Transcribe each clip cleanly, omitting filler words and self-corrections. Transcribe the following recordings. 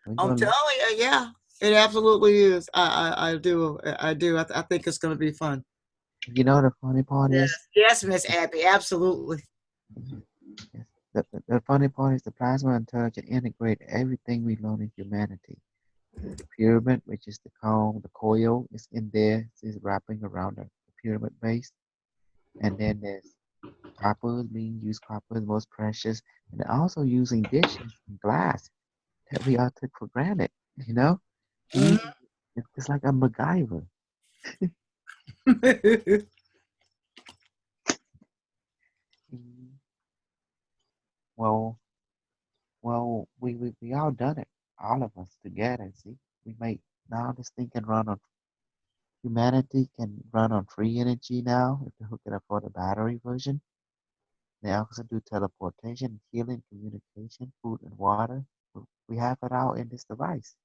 We're I'm gonna, telling you, yeah, it absolutely is. I do. I do. I think it's going to be fun. the funny part Yes, is, yes, Miss Abby, absolutely. yes, the funny part is the plasma intelligence integrate everything we learn in humanity. The pyramid, which is the cone, the coil, is in there. It's wrapping around the pyramid base, and then there's copper is being used. Copper is most precious, and they're also using dishes and glass that we all took for granted. You know, we use Mhm. it's like a MacGyver. Mm, Well, we all done it, all of us together. See, we made now this thing can run on humanity can run on free energy now if you hook it up for the battery version. They also do teleportation, healing, communication, food and water. We have it all in this device.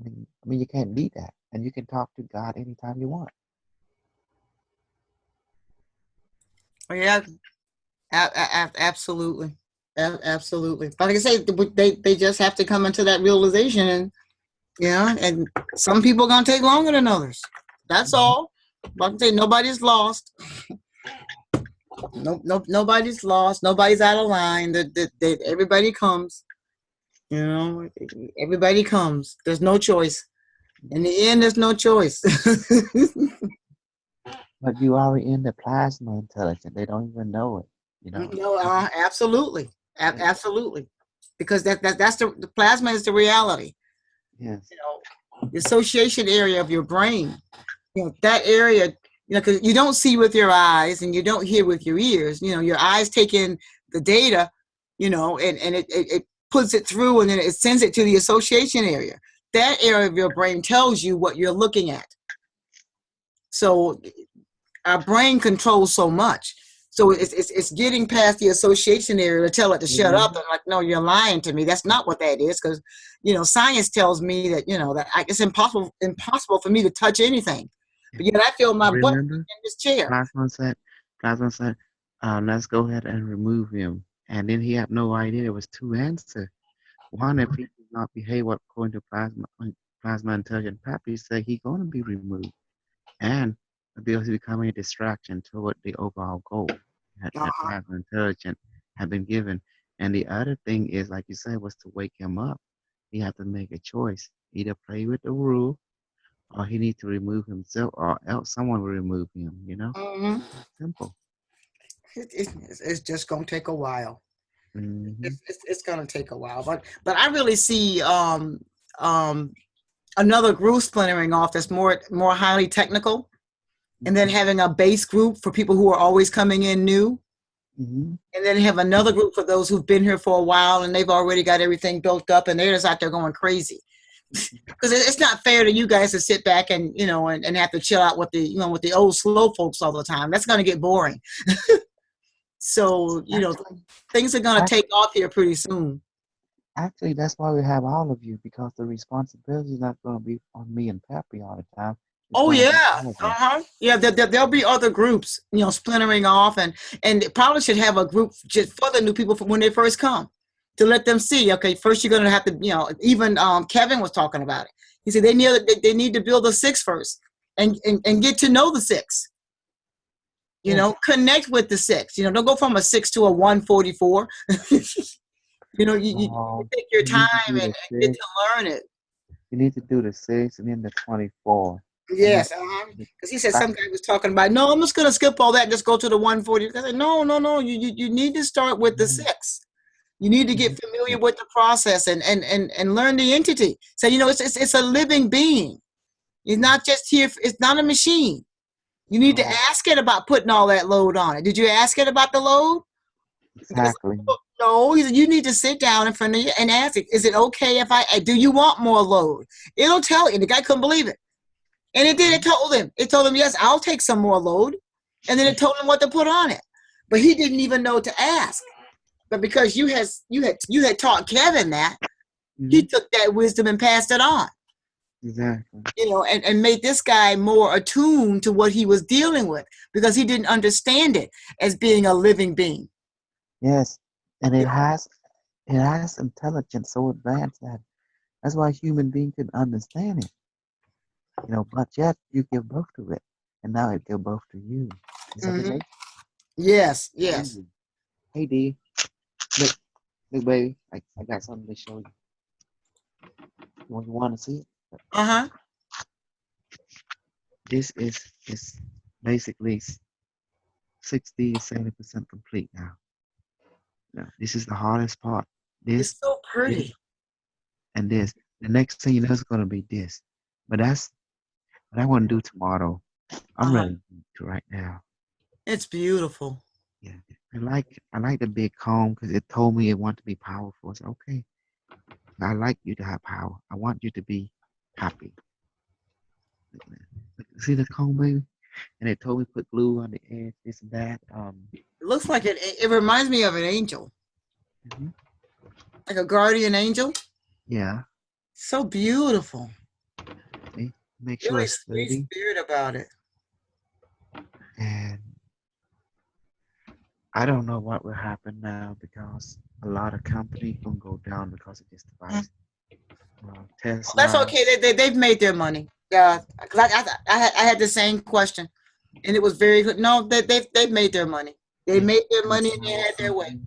I mean, you can't beat that, and you can talk to God anytime you want. Yeah, absolutely. Absolutely. But like I say, they just have to come into that realization, and and some people are gonna take longer than others. That's Mhm. all. Like I say, nobody's lost. Nobody's lost. Nobody's out of line. That everybody comes. You know, everybody comes. There's no choice. In the end, there's no choice. But you already in the plasma intelligence. They don't even know it. You know. No, Mhm. absolutely, Yeah. absolutely, because that's the plasma is the reality. Yes. You know, the association area of your brain. That area. Because you don't see with your eyes and you don't hear with your ears. Your eyes take in the data. And it puts it through, and then it sends it to the association area. That area of your brain tells you what you're looking at. So our brain controls so much. So it's getting past the association area to tell it to shut up. Mhm. And like, no, you're lying to me. That's not what that is. Because science tells me that it's impossible for me to touch anything. But yet I feel my butt Remember, in this chair. Plasma said, Plasma said, let's go ahead and remove him. And then he had no idea there was two answers. One, if he does not behave according to Plasma Intelligent Pappy said he's going to be removed. And because he's becoming a distraction toward the overall goal that Uh-huh. Plasma Intelligent had been given. And the other thing is, like you said, was to wake him up. He had to make a choice, either play with the rule or he needs to remove himself, or else someone will remove him. Hmm. Simple. It's just gonna take a while. Hmm. It's gonna take a while, but I really see um another group splintering off that's more highly technical, and then having a base group for people who are always coming in new, Hmm. and then have another group for those who've been here for a while and they've already got everything built up and they're just out there going crazy. Because it's not fair to you guys to sit back and have to chill out with the old slow folks all the time. That's going to get boring. So Actually, things are going to ac- take off here pretty soon. actually, that's why we have all of you because the responsibility is not going to be on me and Peppy all the time. It's Oh going to be yeah, all of us. uh-huh. Yeah. There'll be other groups, splintering off, and it probably should have a group just for the new people when they first come, to let them see. Okay, first you're going to have to, even Kevin was talking about it. He said they need to build a six first, and get to know the six. Yes. Connect with the six. Don't go from a six to a 144. You No, take your you need to time do and the get to six. learn it. You need to do the six and then the 24. And then Yes, because he said back. some guy was talking about, no, I'm just going to skip all that and just go to the 140. I said, no, no, no. You need to start with the Mhm. six. You need to get familiar with the process and learn the entity. So it's a living being. It's not just here. It's not a machine. You need to No, ask it about putting all that load on it. Did you ask it about the load? Because exactly. no, you need to sit down in front of you and ask it. Is it okay if do you want more load? It'll tell you. The guy couldn't believe it. And it did. It Mhm. told him. It told him, yes, I'll take some more load. And then it told him what to put on it. But he didn't even know to ask. But because you had taught Kevin that, he Mhm. took that wisdom and passed it on. Exactly. And made this guy more attuned to what he was dealing with, because he didn't understand it as being a living being. Yes, and You it know? has. It has intelligence so advanced that that's why human being can understand it. But yet you give birth to it, and now it give birth to you. Is that the Hmm. nature? Yes, yes. Ooh. Hey D, look, look, baby, I got something to show you. You want to see it? Uh-huh. This is basically 60 to 70% complete now. This is the hardest part. It's This, so this, pretty. and this. The next thing you know is gonna be this. But that's what I want to do tomorrow. I'm Uh-huh. ready to right now. It's beautiful. Yeah. I like the big comb because it told me it wanted to be powerful. I said, okay, I like you to have power. I want you to be happy. Look at that. See the comb, baby? And it told me put glue on the edge, this and that. It looks like it reminds me of an angel, Mhm. like a guardian angel. Yeah. So beautiful. See, make sure Really it's sweet sturdy. spirit about it. And I don't know what will happen now because a lot of companies gonna go down because of this device. Well, that's Tesla. okay. They've made their money. Yeah, 'cause I had the same question, and it was very good. No, they've made their money. They Yeah, made their and the money and they power had their way. company,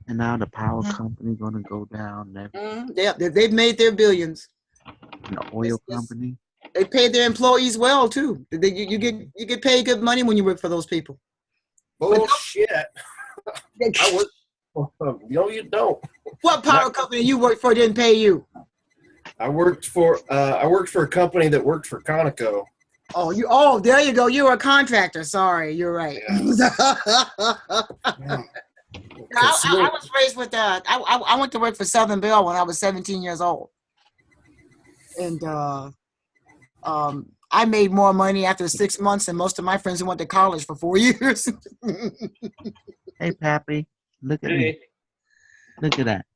and now the power company gonna go down, and everything. They've made their billions. And the oil It's company. they pay their employees well too. You get paid good money when you work for those people. But Bullshit. I work. No, you don't. what Not. power company you work for didn't pay you? I worked for a company that worked for Conoco. Oh, there you go. You were a contractor. Sorry, you're right. Yeah. I Consumer. was raised with I went to work for Southern Bell when I was 17 years old, and I made more money after 6 months than most of my friends who went to college for 4 years. Hey, Pappy, look at me. Hey. Look at that.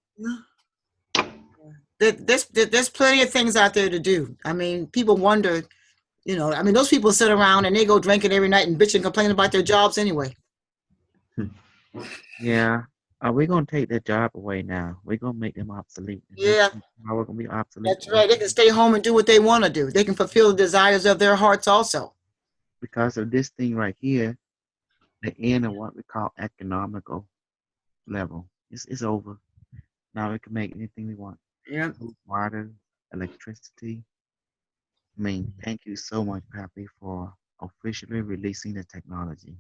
There's plenty of things out there to do. I mean, people wonder, those people sit around and they go drinking every night and bitch and complain about their jobs anyway. Yeah. We're gonna take their job away now. We're gonna make them obsolete. And they Yeah, we're gonna be obsolete that's for right. They can stay home and do what they want to do. They can fulfill the desires of their hearts also. because of this thing right here. The end of what we call economical level. It's over. Now we can make anything we want. Yeah. Food, water, electricity. I mean, thank you so much, Pappy, for officially releasing the technology.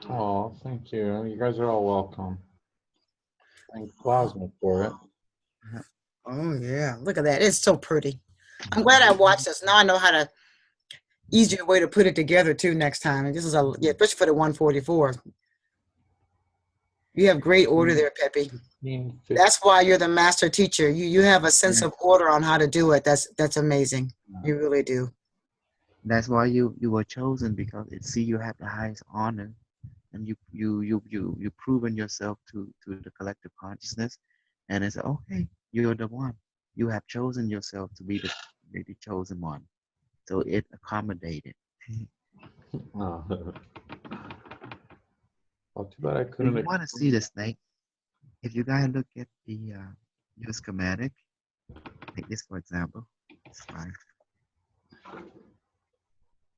Oh, thank you. You guys are all welcome. Thank Plasma for it. Uh, Oh yeah, look at that. It's so pretty. I'm glad I watched this. Now I know how to easier way to put it together too next time. And this is especially for the 144. You have great order there, Peppy. 15, That's why you're the master teacher. You have a sense Yeah, of order on how to do it. That's amazing. You really do. that's why you were chosen because it see you have the highest honor, and you proven yourself to the collective consciousness, and it's okay. You're the one. You have chosen yourself to be the chosen one. So it accommodated. Oh. Well, too bad I If couldn't you want to see explain the that. snake, if you guys look at your schematic, take this for example, slide,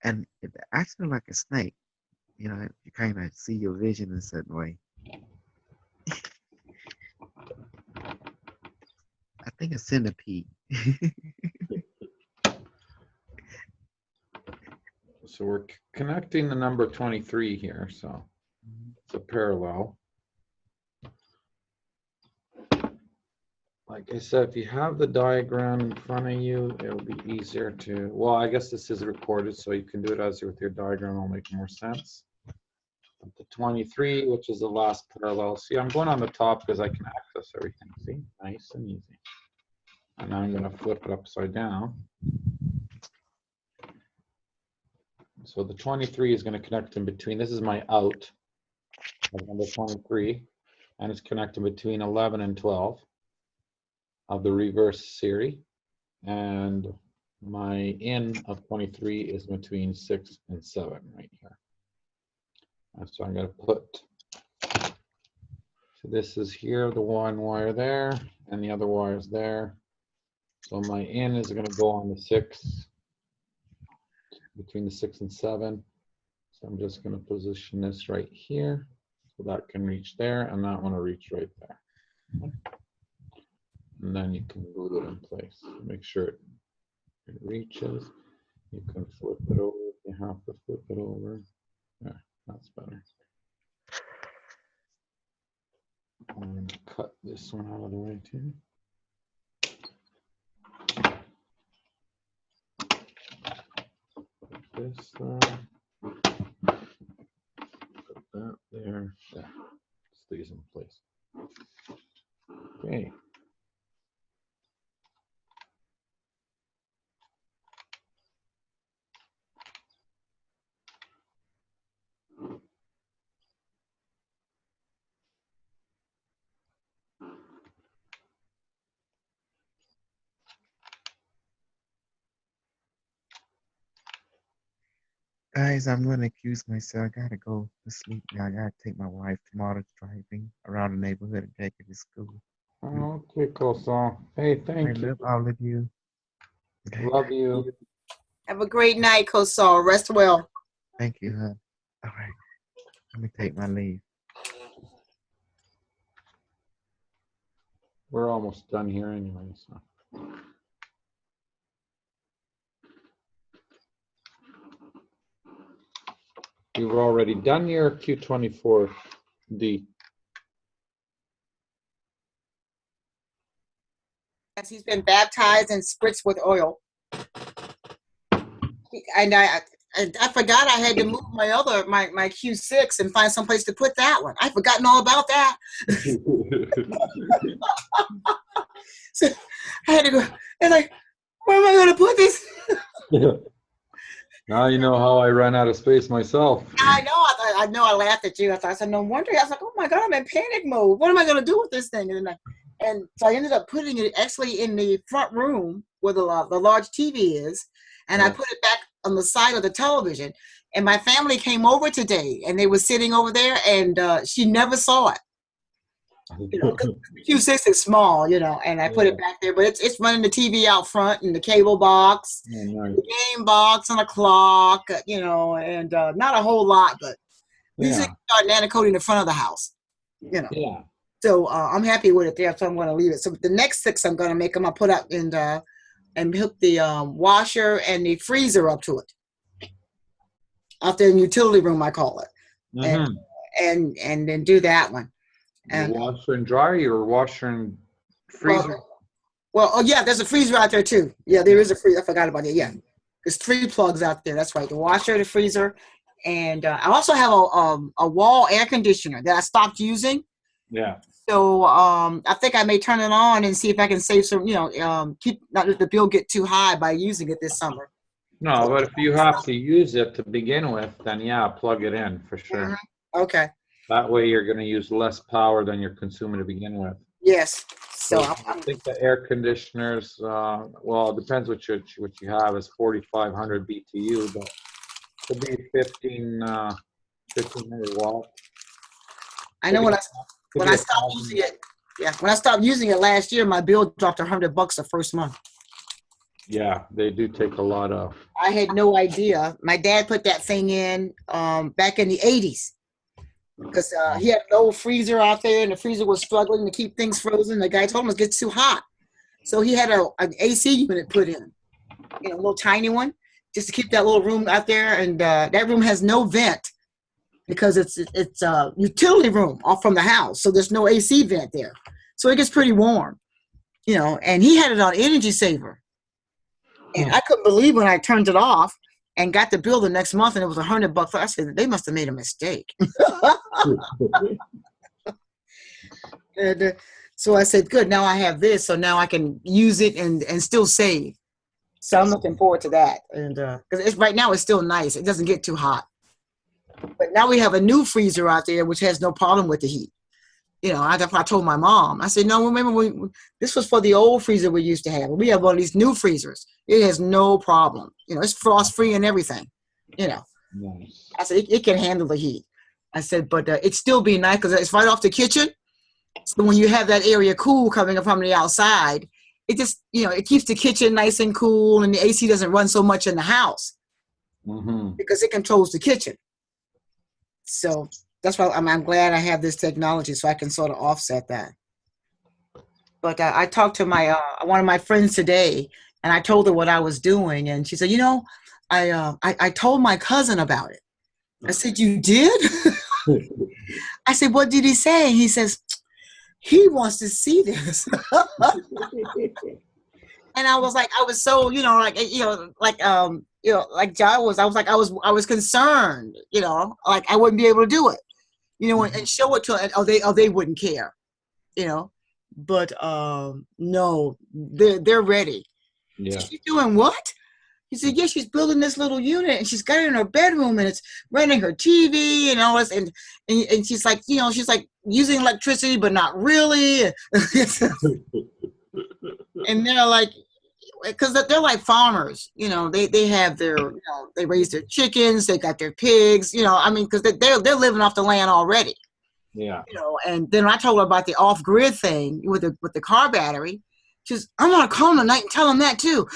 and it actually like a snake. You kind of see your vision in a certain way. I think a centipede. So we're connecting the number 23 here, so it's a parallel. Like I said, if you have the diagram in front of you, it'll be easier to, well, I guess this is recorded, so you can do it as with your diagram, it'll make more sense. But the 23, which is the last parallel. See, I'm going on the top because I can access everything. See, nice and easy. And now I'm going to flip it upside down. So the 23 is going to connect in between. This is my out of number 23, and it's connecting between 11 and 12 of the reverse series. And my in of 23 is between 6 and 7 right here. And so I'm going to put, So this is here, the one wire there, and the other wire is there. So my in is going to go on the 6, between the 6 and 7. So I'm just going to position this right here, so that can reach there, and that one will reach right there. And then you can glue it in place. Make sure it reaches. You can flip it over if you have to flip it over. Yeah, that's better. I'm going to cut this one out of the way too. Put this put that there. Yeah, stays in place. Okay. Guys, I'm gonna accuse myself. I gotta go to sleep now. I gotta take my wife tomorrow driving around the neighborhood and take her to school. Okay, Coleslaw. Hey, I thank you. love all of you. Love you. Have a great night, Kosal. Rest well. Thank you, hon. All right. Let me take my leave. We're almost done here anyway, so. You've already done your Q24D. As he's been baptized and spritzed with oil. And I forgot I had to move my Q6 and find some place to put that one. I've forgotten all about that. So I had to go and like, where am I going to put this? Now you know how I run out of space myself. I know. I know. I laughed at you. I said, no wonder. I was like, oh my God, I'm in panic mode. What am I going to do with this thing? And so I ended up putting it actually in the front room where the large TV is, and I put it back on the side of the television. And my family came over today, and they were sitting over there, and she never saw it. You know, Q6 is small, you know, and I put it back there, but it's running the TV out front and the cable box, the game box, and a clock, you know, and not a whole lot, but these things start nanocoating the front of the house, you know. Yeah. So I'm happy with it there, so I'm going to leave it. So the next 6 I'm going to make them. I'll put up and hook the washer and the freezer up to it. Out there in the utility room, I call it, and then do that one. And washer and dryer or washer and freezer? Well, oh yeah, there's a freezer out there too. Yeah, there is a freezer. I forgot about it. Yeah, there's 3 plugs out there. That's right. The washer, the freezer, and I also have a wall air conditioner that I stopped using. Yeah. So I think I may turn it on and see if I can save some. You know, keep not let the bill get too high by using it this summer. No, but if you have to use it to begin with, then yeah, plug it in for sure. Okay. That way you're going to use less power than you're consuming to begin with. Yes. So I think the air conditioners, well, it depends what you have is 4,500 BTU, but it could be 1,500 watts. I know when I stopped using it. Yeah, when I stopped using it last year, my bill dropped $100 the first month. Yeah, they do take a lot of. I had no idea. My dad put that thing in back in the 80s. Because he had an old freezer out there, and the freezer was struggling to keep things frozen. The guy told him it gets too hot. So he had an AC unit put in, you know, a little tiny one, just to keep that little room out there. And that room has no vent because it's a utility room off from the house. So there's no AC vent there. So it gets pretty warm, you know, and he had it on energy saver. And I couldn't believe when I turned it off and got the bill the next month, and it was $100. I said, they must have made a mistake. And so I said, good, now I have this, so now I can use it and still save. So I'm looking forward to that. And because right now it's still nice. It doesn't get too hot. But now we have a new freezer out there, which has no problem with the heat. You know, I told my mom, I said, no, remember, this was for the old freezer we used to have. We have one of these new freezers. It has no problem. You know, it's frost-free and everything, you know. Nice. I said, it can handle the heat. I said, but it'd still be nice because it's right off the kitchen. So when you have that area cool coming from the outside, it just, it keeps the kitchen nice and cool, and the AC doesn't run so much in the house because it controls the kitchen. So that's why I'm glad I have this technology so I can sort of offset that. But I talked to my one of my friends today, and I told her what I was doing, and she said, I told my cousin about it. I said, you did? I said, what did he say? He says, he wants to see this. And I was like, I was so, like John was, I was concerned, like I wouldn't be able to do it, and show it to, they wouldn't care, but no, they're ready. Yeah. She's doing what? He said, yeah, she's building this little unit, and she's got it in her bedroom, and it's running her TV and all this, and she's like, she's like using electricity, but not really. And they're like, because they're like farmers, they have their, they raise their chickens, they got their pigs, because they're living off the land already. Yeah. And then I told her about the off-grid thing with the car battery. She says, I'm gonna call them tonight and tell them that too.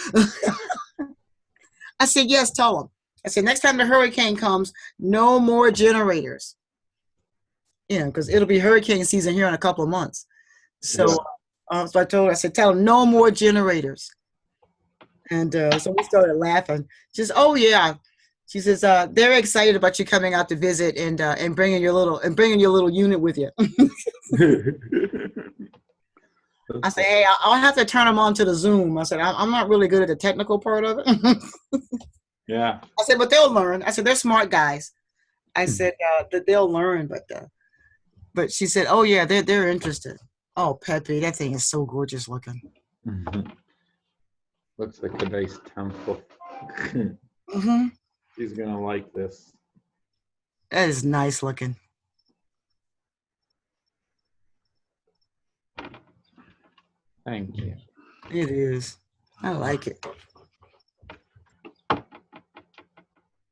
I said, yes, tell them. I said, next time the hurricane comes, no more generators. Because it'll be hurricane season here in a couple of months. So, so I told her, I said, tell them no more generators. And so we started laughing. She says, "Oh yeah," she says, "They're excited about you coming out to visit and bringing your little unit with you." I said, "Hey, I'll have to turn them on to the Zoom." I said, "I'm not really good at the technical part of it." Yeah. I said, "But they'll learn." I said, "They're smart guys." I said that they'll learn, but she said, "Oh yeah, they're interested." Oh, Peppi, that thing is so gorgeous looking. Looks like a nice temple. He's gonna like this. That is nice looking. Thank you. It is. I like it.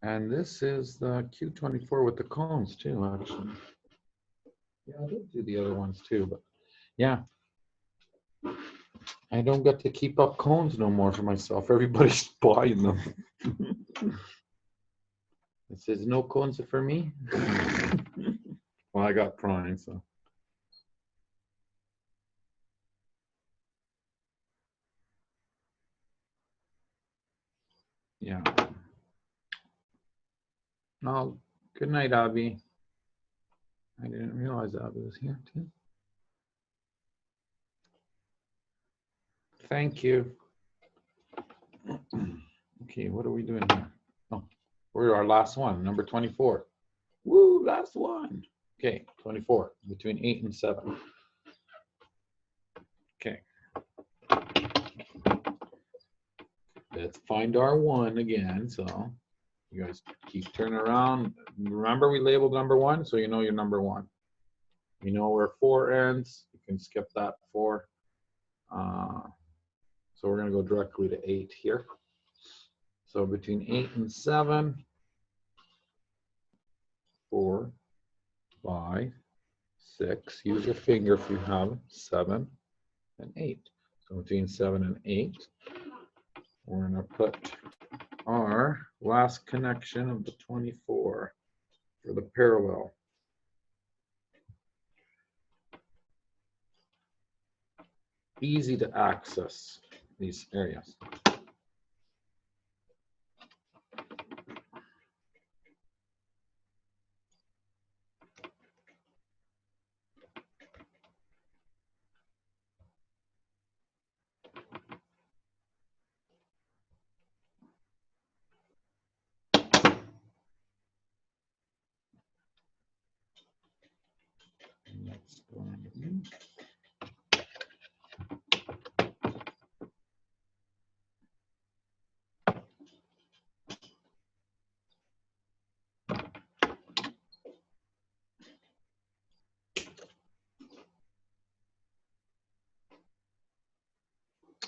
And this is the Q24 with the cones too, actually. Yeah, I did do the other ones too, but yeah. I don't get to keep up cones no more for myself. Everybody's buying them. It says no cones for me. Well, I got Prime, so. Yeah. Oh, good night, Abby. I didn't realize Abby was here too. Thank you. Okay, what are we doing here? Oh, we're our last one, number 24. Woo, last one. Okay, 24, between 8 and 7. Okay. Let's find our 1 again. So you guys keep turning around. Remember, we labeled number 1, so you know your number 1. You know where 4 ends. You can skip that 4. So we're going to go directly to 8 here. So between 8 and 7, 4, 5, 6. Use your finger if you have 7 and 8. So between 7 and 8, we're going to put our last connection of the 24 for the parallel. Easy to access these areas. Let's go in.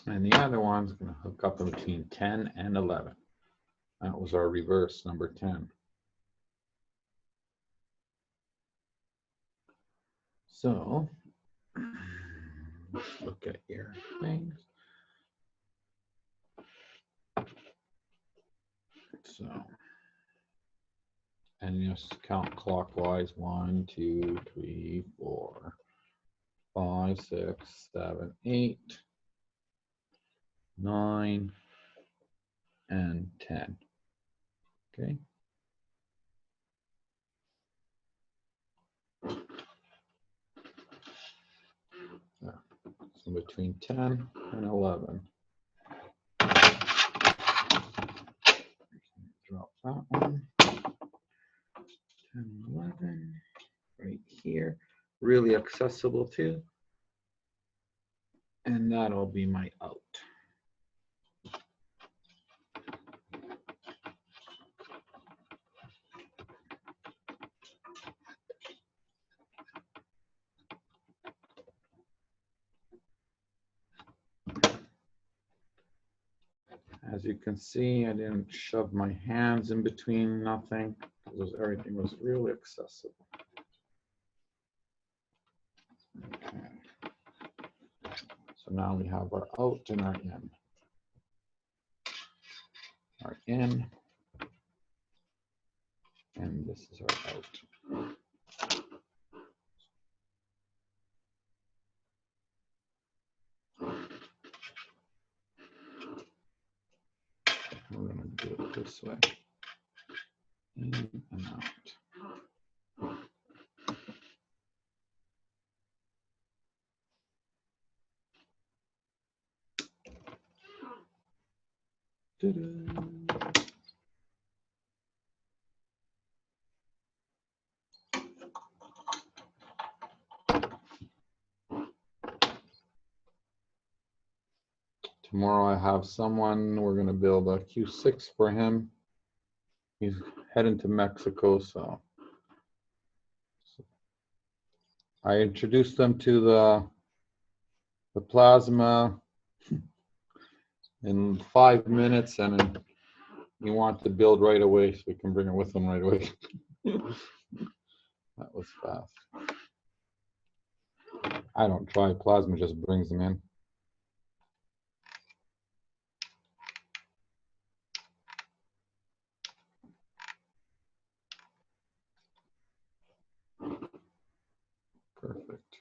And the other one's going to hook up in between 10 and 11. That was our reverse, number 10. So Let's look at your things. So, and just count clockwise. 1, 2, 3, 4, 5, 6, 7, 8, 9, and 10. Okay. So between 10 and 11. Drop that one. 10 and 11 right here. Really accessible too. And that'll be my out. As you can see, I didn't shove my hands in between, nothing, because everything was really accessible. Okay. So now we have our out and our in. Our in, and this is our out. We're going to do it this way. In and out. Ta-da. Tomorrow I have someone, we're going to build a Q6 for him. He's heading to Mexico, so I introduced them to the plasma in 5 minutes, and he wanted to build right away, so we can bring it with him right away. That was fast. I don't try, plasma just brings them in. Perfect.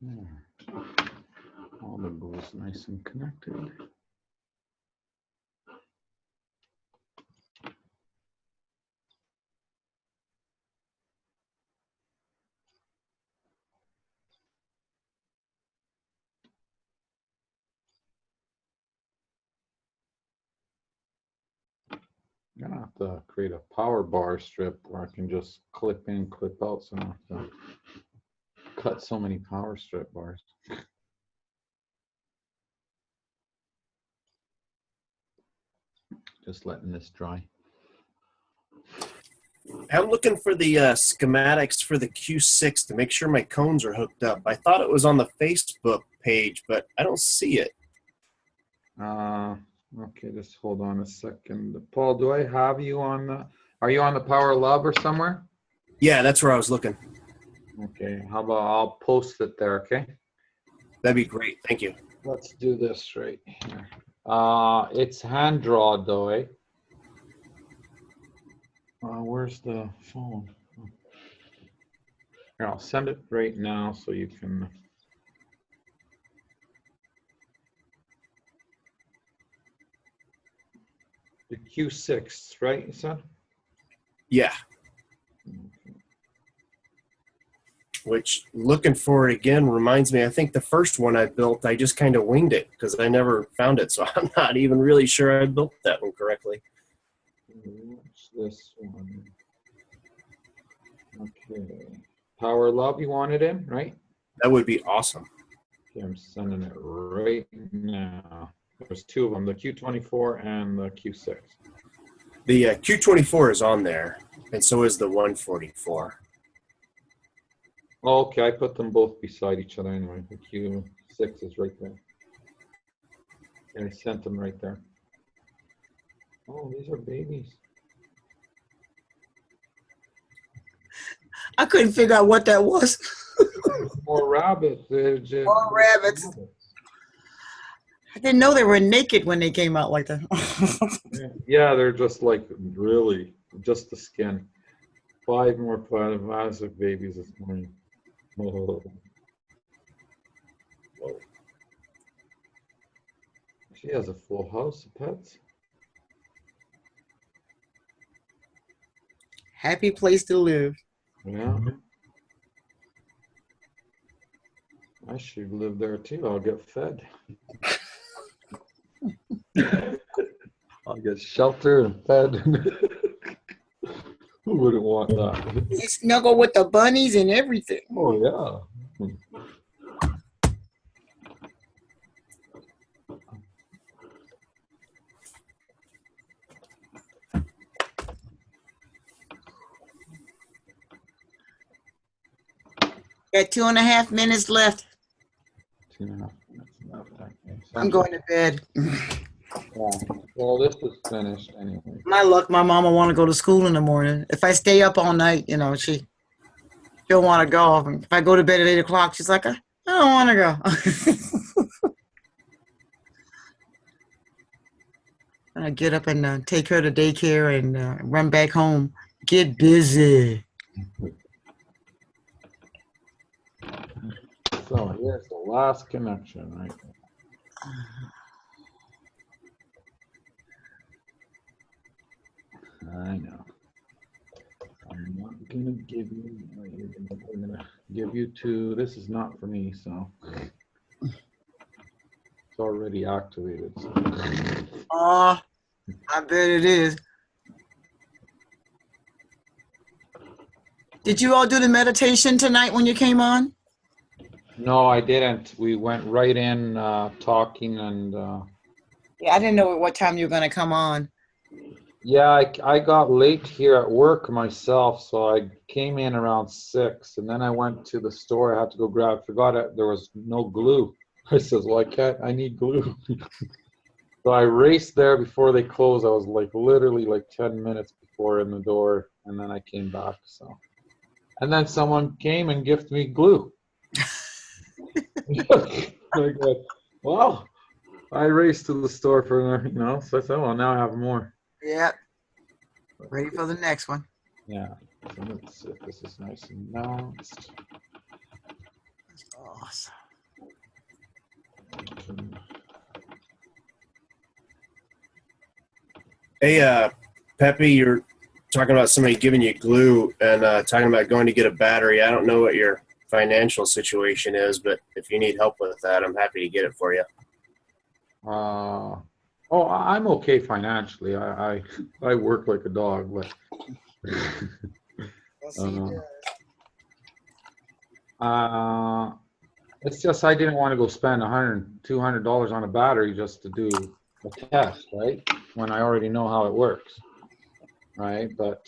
There. All the balls nice and connected. I'm gonna have to create a power bar strip where I can just clip in, clip out, so I don't have to cut so many power strip bars. Just letting this dry. I'm looking for the schematics for the Q6 to make sure my cones are hooked up. I thought it was on the Facebook page, but I don't see it. Okay, just hold on a second. Paul, do I have you on the, are you on the Power Lab or somewhere? Yeah, that's where I was looking. Okay, how about I'll post it there, okay? That'd be great. Thank you. Let's do this right here. It's hand drawn though, eh? Where's the phone? Here, I'll send it right now so you can. The Q6, right, you said? Yeah. Which, looking for it again, reminds me, I think the first one I built, I just kind of winged it because I never found it. So I'm not even really sure I built that one correctly. What's this one? Okay. Power Love, you want it in, right? That would be awesome. Okay, I'm sending it right now. There's two of them, the Q24 and the Q6. The Q24 is on there, and so is the 144. Okay, I put them both beside each other anyway. The Q6 is right there. And I sent them right there. Oh, these are babies. I couldn't figure out what that was. More rabbits. More rabbits. I didn't know they were naked when they came out like that. Yeah, they're just like really just the skin. 5 more plastic babies this morning. Oh. Whoa. She has a full house of pets. Happy place to live. Yeah. I should live there too. I'll get fed. I'll get shelter and fed. Who wouldn't want that? You snuggle with the bunnies and everything. Oh, yeah. Got 2.5 minutes left. 2.5 minutes left. Okay. I'm going to bed. Yeah. Well, this is finished anyway. My luck, my mama want to go to school in the morning. If I stay up all night, you know, she'll want to go. If I go to bed at 8 o'clock, she's like, I don't want to go. I get up and take her to daycare and run back home. Get busy. So here's the last connection right there. I know. I'm not gonna give you. I'm gonna give you two. This is not for me, so it's already activated. So. I bet it is. Did you all do the meditation tonight when you came on? No, I didn't. We went right in talking and. Yeah, I didn't know what time you were going to come on. Yeah, I got late here at work myself, so I came in around 6, and then I went to the store. I had to go grab. Forgot there was no glue. I says, "Well, I need glue." So I raced there before they closed. I was like literally like 10 minutes before in the door, and then I came back. So, and then someone came and gifted me glue. I go, well, I raced to the store for, so I said, well, now I have more. Yep. Ready for the next one. Yeah. So let's see if this is nice and balanced. That's awesome. Hey, Peppi, you're talking about somebody giving you glue and talking about going to get a battery. I don't know what your financial situation is, but if you need help with that, I'm happy to get it for you. Oh, I'm okay financially. I work like a dog, but it's just I didn't want to go spend $100, $200 on a battery just to do a test, right? when I already know how it works, right? But